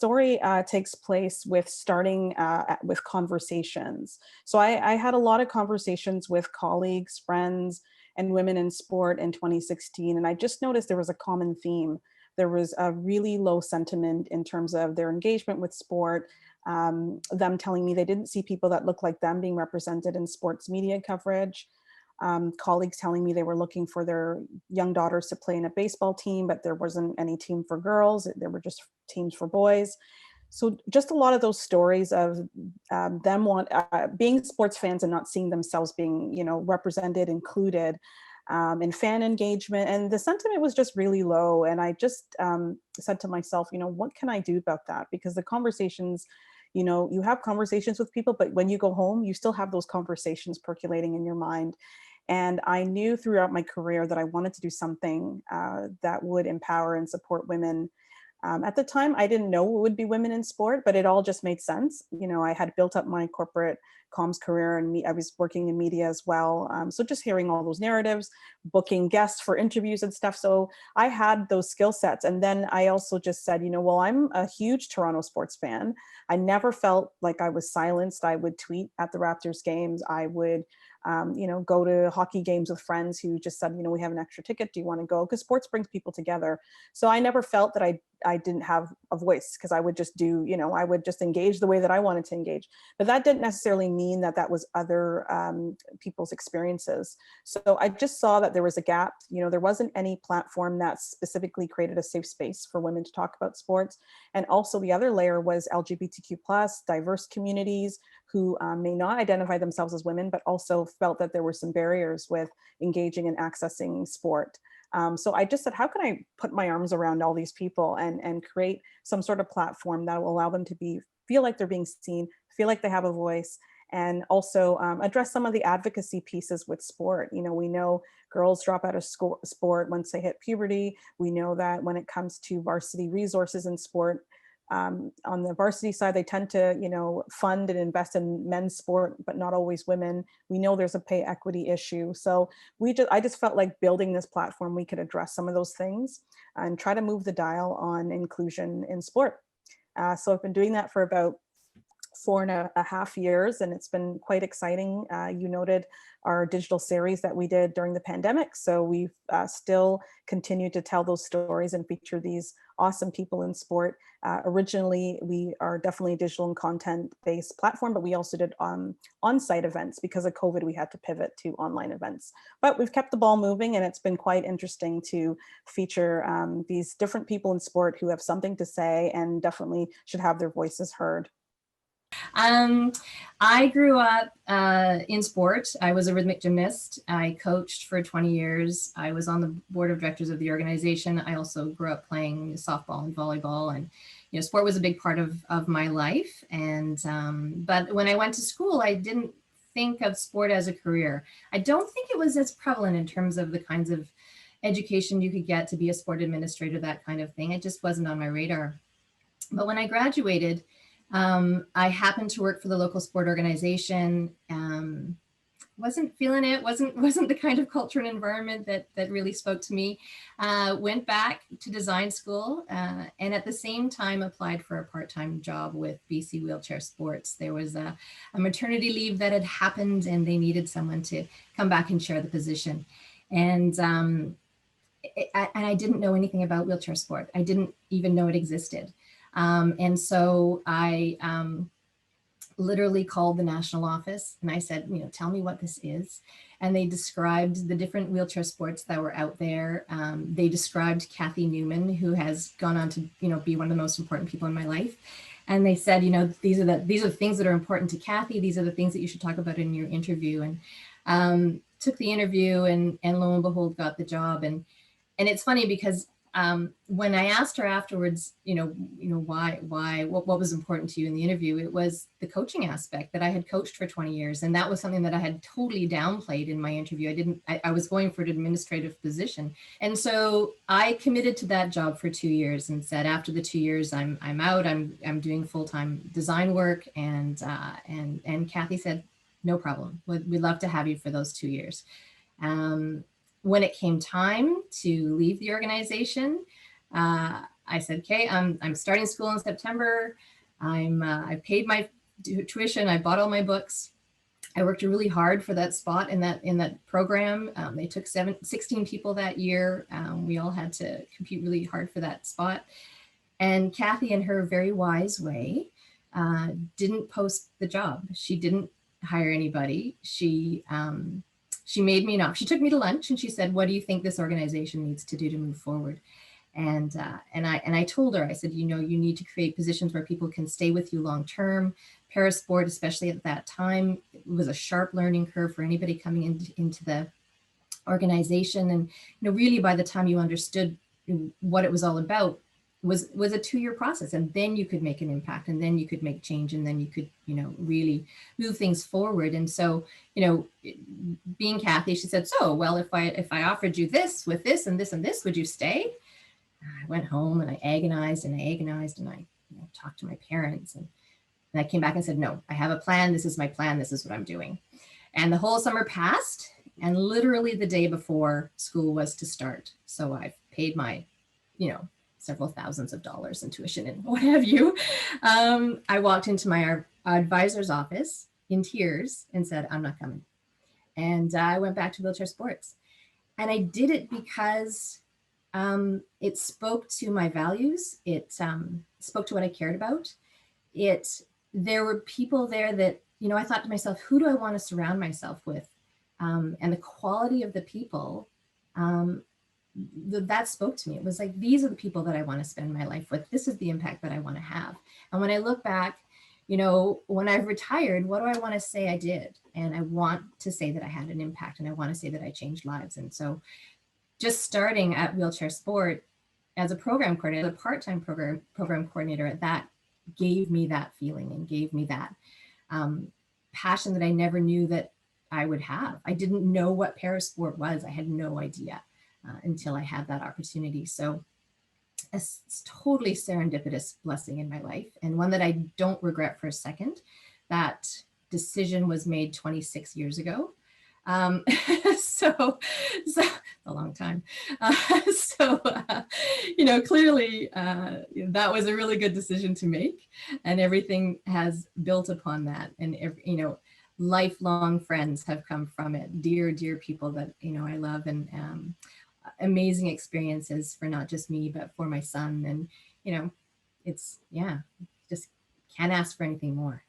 story takes place with starting with conversations. So I had a lot of conversations with colleagues, friends, and women in sport in 2016. And I just noticed there was a common theme. There was a really low sentiment in terms of their engagement with sport, them telling me they didn't see people that looked like them being represented in sports media coverage. Colleagues telling me they were looking for their young daughters to play in a baseball team, but there wasn't any team for girls. There were just teams for boys. So just a lot of those stories of being sports fans and not seeing themselves being, represented, included in fan engagement. And the sentiment was just really low. And I just said to myself, what can I do about that? Because the conversations, you have conversations with people, but when you go home, you still have those conversations percolating in your mind. And I knew throughout my career that I wanted to do something that would empower and support women. At the time, I didn't know it would be women in sport, but it all just made sense. I had built up my corporate comms career and I was working in media as well. So just hearing all those narratives, booking guests for interviews and stuff. So I had those skill sets. And then I also just said, well, I'm a huge Toronto sports fan. I never felt like I was silenced. I would tweet at the Raptors games. I would go to hockey games with friends who just said, we have an extra ticket. Do you want to go? Because sports brings people together. So I never felt that I didn't have a voice because I would just I would just engage the way that I wanted to engage. But that didn't necessarily mean that was other people's experiences. So I just saw that there was a gap. There wasn't any platform that specifically created a safe space for women to talk about sports. And also the other layer was LGBTQ+, diverse communities who may not identify themselves as women, but also felt that there were some barriers with engaging and accessing sport. So I just said, how can I put my arms around all these people and create some sort of platform that will allow them to feel like they're being seen, feel like they have a voice, and also address some of the advocacy pieces with sport. We know girls drop out of sport once they hit puberty. We know that when it comes to varsity resources in sport, on the varsity side, they tend to, fund and invest in men's sport, but not always women. We know there's a pay equity issue. So I just felt like building this platform, we could address some of those things and try to move the dial on inclusion in sport. So I've been doing that for about 4.5 years, and it's been quite exciting. You noted our digital series that we did during the pandemic. So we've still continued to tell those stories and feature these awesome people in sport. Originally, we are definitely a digital and content-based platform, but we also did on-site events. Because of COVID, we had to pivot to online events. But we've kept the ball moving, and it's been quite interesting to feature these different people in sport who have something to say and definitely should have their voices heard. I grew up in sport. I was a rhythmic gymnast. I coached for 20 years. I was on the board of directors of the organization. I also grew up playing softball and volleyball, and sport was a big part of my life. And but when I went to school, I didn't think of sport as a career. I don't think it was as prevalent in terms of the kinds of education you could get to be a sport administrator, that kind of thing. It just wasn't on my radar. But when I graduated, I happened to work for the local sport organization. Wasn't feeling it, wasn't the kind of culture and environment that really spoke to me. Went back to design school and at the same time applied for a part-time job with BC Wheelchair Sports. There was a maternity leave that had happened and they needed someone to come back and share the position. And I didn't know anything about wheelchair sport. I didn't even know it existed. And so I literally called the national office and I said, tell me what this is. And they described the different wheelchair sports that were out there. They described Kathy Newman, who has gone on to, be one of the most important people in my life. And they said, these are the things that are important to Kathy. These are the things that you should talk about in your interview. And took the interview and lo and behold, got the job. And it's funny because when I asked her afterwards, why, what was important to you in the interview, it was the coaching aspect, that I had coached for 20 years. And that was something that I had totally downplayed in my interview. I was going for an administrative position. And so I committed to that job for 2 years and said, after the 2 years, I'm out, I'm doing full-time design work. And Kathy said, no problem. We'd love to have you for those 2 years. When it came time to leave the organization, I said, okay, I'm starting school in September. I paid my tuition. I bought all my books. I worked really hard for that spot in that program. They took 16 people that year. We all had to compete really hard for that spot. And Kathy, in her very wise way, didn't post the job. She didn't hire anybody. She made me an offer. She took me to lunch and she said, "What do you think this organization needs to do to move forward?" And I told her, I said, you need to create positions where people can stay with you long term. Parasport, especially at that time, was a sharp learning curve for anybody coming into the organization. And really by the time you understood what it was all about, was a 2-year process, and then you could make an impact, and then you could make change, and then you could really move things forward. And so being Kathy, she said, "So well, if I offered you this with this and this and this, would you stay?" I went home and I agonized and I talked to my parents, and I came back and said, "No, I have a plan. This is my plan. This is what I'm doing." And the whole summer passed, and literally the day before school was to start, so I've paid my several thousands of dollars in tuition and what have you. I walked into my advisor's office in tears and said, "I'm not coming." And I went back to wheelchair sports. And I did it because it spoke to my values. It spoke to what I cared about. There were people there that, I thought to myself, who do I want to surround myself with? And the quality of the people, that spoke to me. It was like, these are the people that I want to spend my life with. This is the impact that I want to have. And when I look back, when I've retired, what do I want to say I did? And I want to say that I had an impact, and I want to say that I changed lives. And so just starting at Wheelchair Sport as a program coordinator, a part-time program coordinator, that gave me that feeling and gave me that passion that I never knew that I would have. I didn't know what parasport was. I had no idea until I had that opportunity. So it's totally serendipitous blessing in my life, and one that I don't regret for a second. That decision was made 26 years ago. So a long time. Clearly that was a really good decision to make, and everything has built upon that. And lifelong friends have come from it. Dear, dear people that I love, and amazing experiences for not just me, but for my son. And it's just can't ask for anything more.